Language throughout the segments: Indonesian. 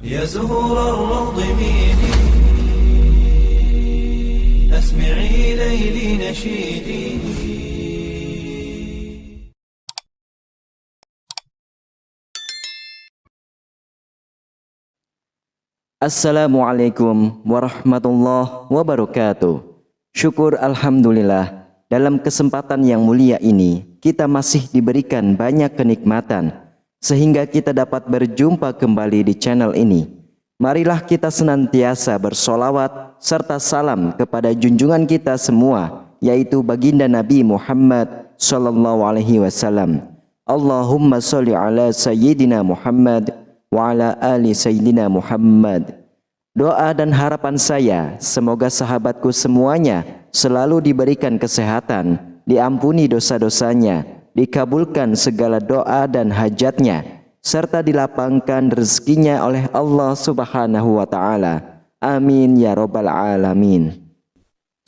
يا زهور الروض ميدي أسمعي ليلي نشيدي. Assalamualaikum warahmatullahi wabarakatuh. Syukur alhamdulillah, dalam kesempatan yang mulia ini kita masih diberikan banyak kenikmatan sehingga kita dapat berjumpa kembali di channel ini. Marilah kita senantiasa bersolawat serta salam kepada junjungan kita semua, yaitu baginda Nabi Muhammad sallallahu alaihi wasallam. Allahumma sholli ala sayyidina Muhammad wa ala ali sayyidina Muhammad. Doa dan harapan saya, semoga sahabatku semuanya selalu diberikan kesehatan, diampuni dosa-dosanya, dikabulkan segala doa dan hajatnya, serta dilapangkan rezekinya oleh Allah Subhanahu wa Ta'ala. Amin ya Rabbal Alamin.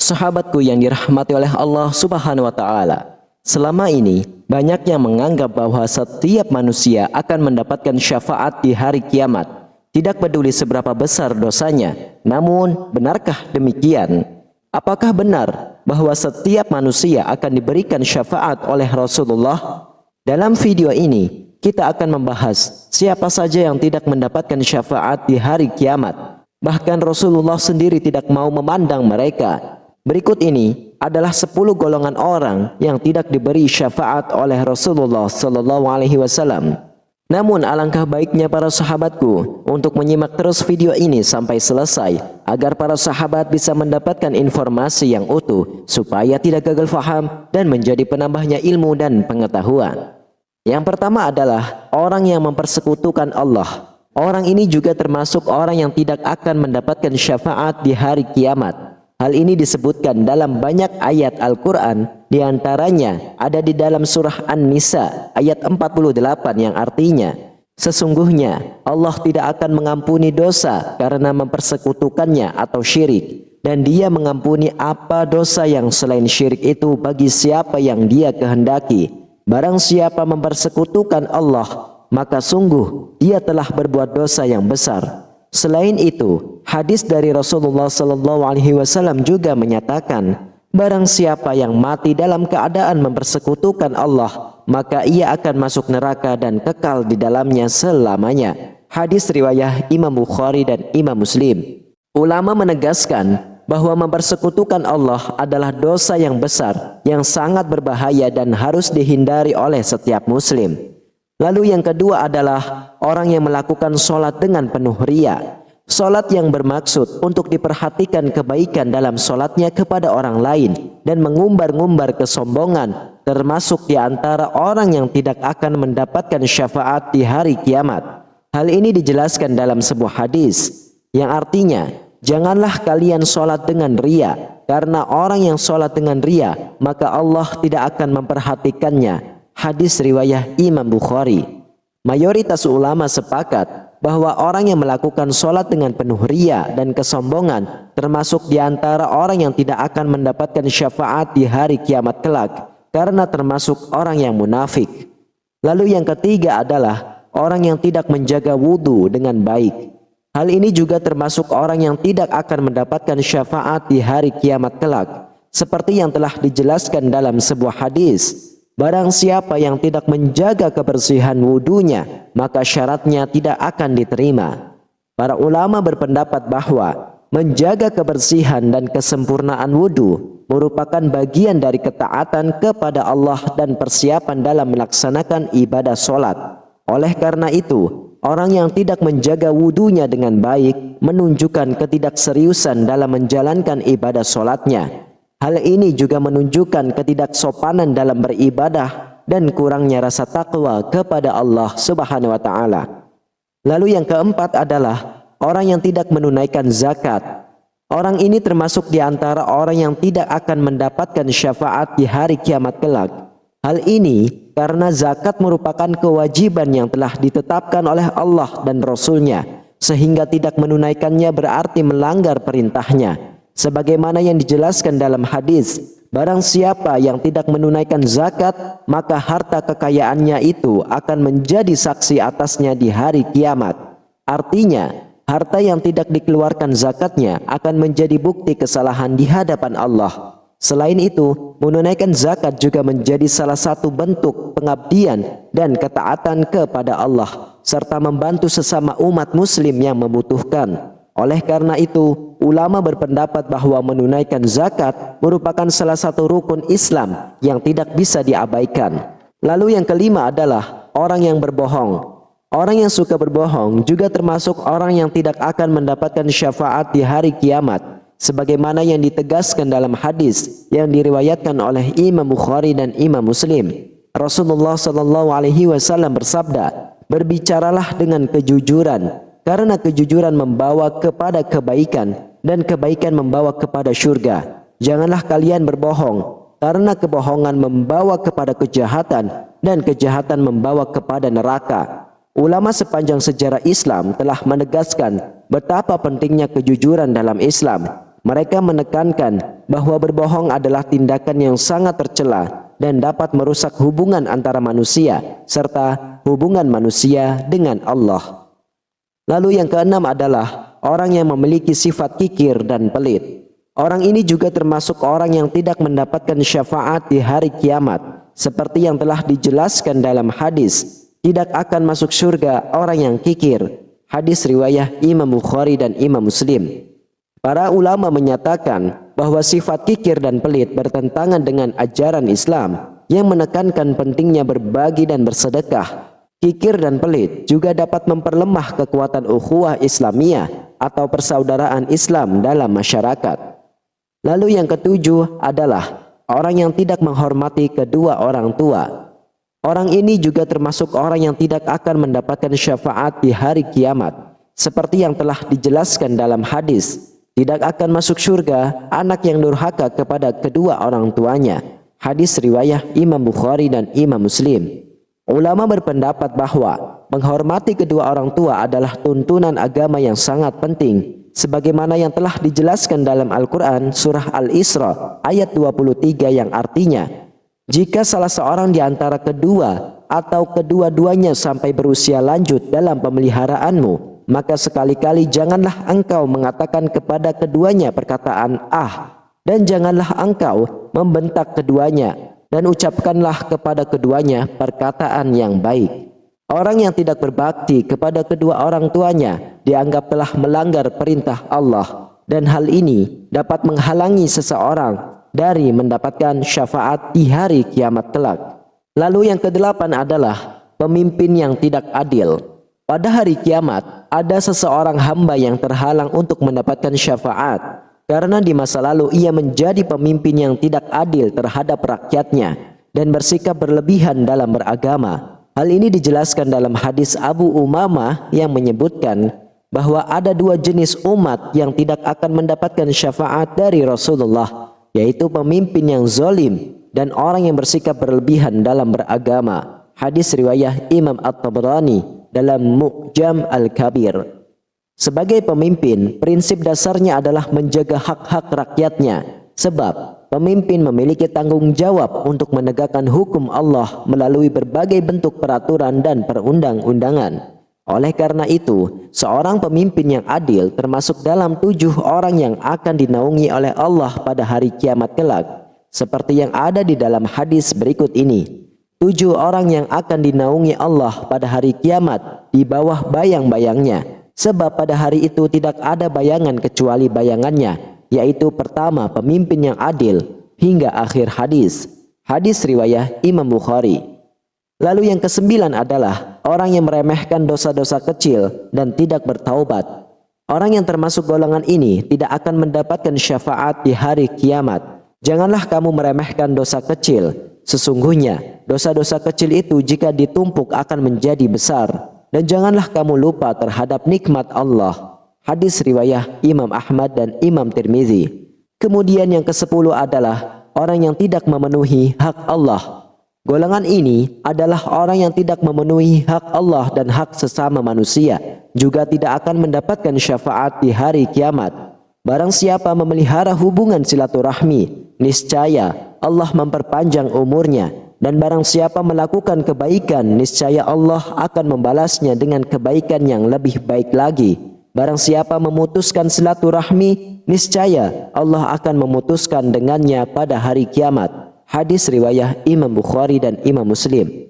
Sahabatku yang dirahmati oleh Allah Subhanahu wa Ta'ala, selama ini banyak yang menganggap bahwa setiap manusia akan mendapatkan syafaat di hari kiamat, tidak peduli seberapa besar dosanya. Namun, benarkah demikian? Apakah benar bahwa setiap manusia akan diberikan syafaat oleh Rasulullah? Dalam video ini, kita akan membahas siapa saja yang tidak mendapatkan syafaat di hari kiamat. Bahkan Rasulullah sendiri tidak mau memandang mereka. Berikut ini adalah 10 golongan orang yang tidak diberi syafaat oleh Rasulullah sallallahu alaihi wasallam. Namun alangkah baiknya para sahabatku untuk menyimak terus video ini sampai selesai agar para sahabat bisa mendapatkan informasi yang utuh supaya tidak gagal faham dan menjadi penambahnya ilmu dan pengetahuan. Yang pertama adalah orang yang mempersekutukan Allah. Orang ini juga termasuk orang yang tidak akan mendapatkan syafaat di hari kiamat. Hal ini disebutkan dalam banyak ayat Al-Quran, diantaranya ada di dalam surah An-Nisa ayat 48 yang artinya, sesungguhnya Allah tidak akan mengampuni dosa karena mempersekutukannya atau syirik, dan Dia mengampuni apa dosa yang selain syirik itu bagi siapa yang Dia kehendaki. Barang siapa mempersekutukan Allah, maka sungguh Dia telah berbuat dosa yang besar. Selain itu, hadis dari Rasulullah sallallahu alaihi wasallam juga menyatakan, barang siapa yang mati dalam keadaan mempersekutukan Allah, maka ia akan masuk neraka dan kekal di dalamnya selamanya. Hadis riwayat Imam Bukhari dan Imam Muslim. Ulama menegaskan bahwa mempersekutukan Allah adalah dosa yang besar, yang sangat berbahaya dan harus dihindari oleh setiap muslim. Lalu yang kedua adalah orang yang melakukan sholat dengan penuh ria. Sholat yang bermaksud untuk diperhatikan kebaikan dalam sholatnya kepada orang lain dan mengumbar-ngumbar kesombongan, termasuk di antara orang yang tidak akan mendapatkan syafaat di hari kiamat. Hal ini dijelaskan dalam sebuah hadis yang artinya, janganlah kalian sholat dengan ria, karena orang yang sholat dengan ria maka Allah tidak akan memperhatikannya. Hadis riwayat Imam Bukhari. Mayoritas ulama sepakat bahwa orang yang melakukan sholat dengan penuh ria dan kesombongan termasuk di antara orang yang tidak akan mendapatkan syafaat di hari kiamat kelak, karena termasuk orang yang munafik. Lalu yang ketiga adalah orang yang tidak menjaga wudhu dengan baik. Hal ini juga termasuk orang yang tidak akan mendapatkan syafaat di hari kiamat kelak, seperti yang telah dijelaskan dalam sebuah hadis. Barang siapa yang tidak menjaga kebersihan wudunya, maka syaratnya tidak akan diterima. Para ulama berpendapat bahwa menjaga kebersihan dan kesempurnaan wudu merupakan bagian dari ketaatan kepada Allah dan persiapan dalam melaksanakan ibadah sholat. Oleh karena itu, orang yang tidak menjaga wudunya dengan baik menunjukkan ketidakseriusan dalam menjalankan ibadah sholatnya. Hal ini juga menunjukkan ketidaksopanan dalam beribadah dan kurangnya rasa takwa kepada Allah Subhanahu wa Ta'ala. Lalu yang keempat adalah orang yang tidak menunaikan zakat. Orang ini termasuk di antara orang yang tidak akan mendapatkan syafaat di hari kiamat kelak. Hal ini karena zakat merupakan kewajiban yang telah ditetapkan oleh Allah dan Rasul-Nya, sehingga tidak menunaikannya berarti melanggar perintahnya. Sebagaimana yang dijelaskan dalam hadis, barang siapa yang tidak menunaikan zakat, maka harta kekayaannya itu akan menjadi saksi atasnya di hari kiamat. Artinya, harta yang tidak dikeluarkan zakatnya akan menjadi bukti kesalahan di hadapan Allah. Selain itu, menunaikan zakat juga menjadi salah satu bentuk pengabdian dan ketaatan kepada Allah, serta membantu sesama umat muslim yang membutuhkan. Oleh karena itu, ulama berpendapat bahwa menunaikan zakat merupakan salah satu rukun Islam yang tidak bisa diabaikan. Lalu yang kelima adalah orang yang berbohong. Orang yang suka berbohong juga termasuk orang yang tidak akan mendapatkan syafaat di hari kiamat, sebagaimana yang ditegaskan dalam hadis yang diriwayatkan oleh Imam Bukhari dan Imam Muslim. Rasulullah SAW bersabda, "Berbicaralah dengan kejujuran, karena kejujuran membawa kepada kebaikan dan kebaikan membawa kepada syurga. Janganlah kalian berbohong, karena kebohongan membawa kepada kejahatan dan kejahatan membawa kepada neraka." Ulama sepanjang sejarah Islam telah menegaskan betapa pentingnya kejujuran dalam Islam. Mereka menekankan bahwa berbohong adalah tindakan yang sangat tercela dan dapat merusak hubungan antara manusia serta hubungan manusia dengan Allah. Lalu yang keenam adalah orang yang memiliki sifat kikir dan pelit. Orang ini juga termasuk orang yang tidak mendapatkan syafaat di hari kiamat, seperti yang telah dijelaskan dalam hadis, tidak akan masuk surga orang yang kikir. Hadis riwayat Imam Bukhari dan Imam Muslim. Para ulama menyatakan bahwa sifat kikir dan pelit bertentangan dengan ajaran Islam yang menekankan pentingnya berbagi dan bersedekah. Kikir dan pelit juga dapat memperlemah kekuatan ukhuwah Islamiyah atau persaudaraan Islam dalam masyarakat. Lalu yang ketujuh adalah orang yang tidak menghormati kedua orang tua. Orang ini juga termasuk orang yang tidak akan mendapatkan syafaat di hari kiamat. Seperti yang telah dijelaskan dalam hadis, tidak akan masuk surga anak yang durhaka kepada kedua orang tuanya. Hadis riwayat Imam Bukhari dan Imam Muslim. Ulama berpendapat bahwa menghormati kedua orang tua adalah tuntunan agama yang sangat penting, sebagaimana yang telah dijelaskan dalam Al-Quran surah Al-Isra ayat 23 yang artinya, jika salah seorang di antara kedua atau kedua-duanya sampai berusia lanjut dalam pemeliharaanmu, maka sekali-kali janganlah engkau mengatakan kepada keduanya perkataan "ah", dan janganlah engkau membentak keduanya, dan ucapkanlah kepada keduanya perkataan yang baik. Orang yang tidak berbakti kepada kedua orang tuanya dianggap telah melanggar perintah Allah, dan hal ini dapat menghalangi seseorang dari mendapatkan syafaat di hari kiamat kelak. Lalu yang kedelapan adalah pemimpin yang tidak adil. Pada hari kiamat, ada seseorang hamba yang terhalang untuk mendapatkan syafaat, karena di masa lalu ia menjadi pemimpin yang tidak adil terhadap rakyatnya dan bersikap berlebihan dalam beragama. Hal ini dijelaskan dalam hadis Abu Umamah yang menyebutkan bahwa ada dua jenis umat yang tidak akan mendapatkan syafaat dari Rasulullah, yaitu pemimpin yang zalim dan orang yang bersikap berlebihan dalam beragama. Hadis riwayat Imam At-Tabrani dalam Mu'jam Al-Kabir. Sebagai pemimpin, prinsip dasarnya adalah menjaga hak-hak rakyatnya, sebab pemimpin memiliki tanggung jawab untuk menegakkan hukum Allah melalui berbagai bentuk peraturan dan perundang-undangan. Oleh karena itu, seorang pemimpin yang adil termasuk dalam 7 orang yang akan dinaungi oleh Allah pada hari kiamat kelak, seperti yang ada di dalam hadis berikut ini. 7 orang yang akan dinaungi Allah pada hari kiamat di bawah bayang-bayangnya, sebab pada hari itu tidak ada bayangan kecuali bayangannya, yaitu pertama pemimpin yang adil, hingga akhir hadis. Hadis riwayat Imam Bukhari. Lalu yang kesembilan adalah orang yang meremehkan dosa-dosa kecil dan tidak bertaubat. Orang yang termasuk golongan ini tidak akan mendapatkan syafaat di hari kiamat. Janganlah kamu meremehkan dosa kecil. Sesungguhnya dosa-dosa kecil itu jika ditumpuk akan menjadi besar. Dan janganlah kamu lupa terhadap nikmat Allah. Hadis riwayat Imam Ahmad dan Imam Tirmizi. Kemudian yang ke-10 adalah orang yang tidak memenuhi hak Allah. Golongan ini adalah orang yang tidak memenuhi hak Allah dan hak sesama manusia, juga tidak akan mendapatkan syafaat di hari kiamat. Barang siapa memelihara hubungan silaturahmi, niscaya Allah memperpanjang umurnya Dan barang siapa melakukan kebaikan, niscaya Allah akan membalasnya dengan kebaikan yang lebih baik lagi. Barang siapa memutuskan silaturahmi, niscaya Allah akan memutuskan dengannya pada hari kiamat. Hadis riwayat Imam Bukhari dan Imam Muslim.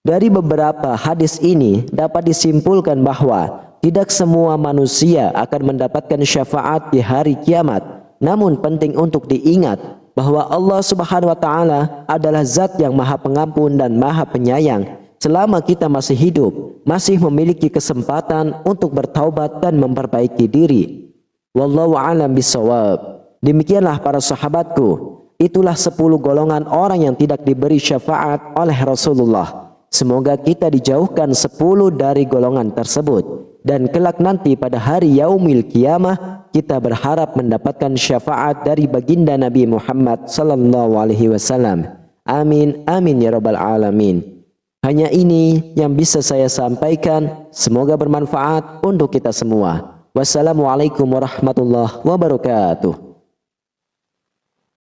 Dari beberapa hadis ini dapat disimpulkan bahwa tidak semua manusia akan mendapatkan syafaat di hari kiamat. Namun penting untuk diingat bahwa Allah Subhanahu wa taala adalah zat yang Maha Pengampun dan Maha Penyayang. Selama kita masih hidup, masih memiliki kesempatan untuk bertaubat dan memperbaiki diri. Wallahu a'lam bishawab. Demikianlah para sahabatku, itulah 10 golongan orang yang tidak diberi syafaat oleh Rasulullah. Semoga kita dijauhkan 10 dari golongan tersebut. Dan kelak nanti pada hari yaumil qiyamah, kita berharap mendapatkan syafaat dari baginda Nabi Muhammad sallallahu alaihi wasallam. Amin, amin ya rabbal alamin. Hanya ini yang bisa saya sampaikan. Semoga bermanfaat untuk kita semua. Wassalamualaikum warahmatullahi wabarakatuh.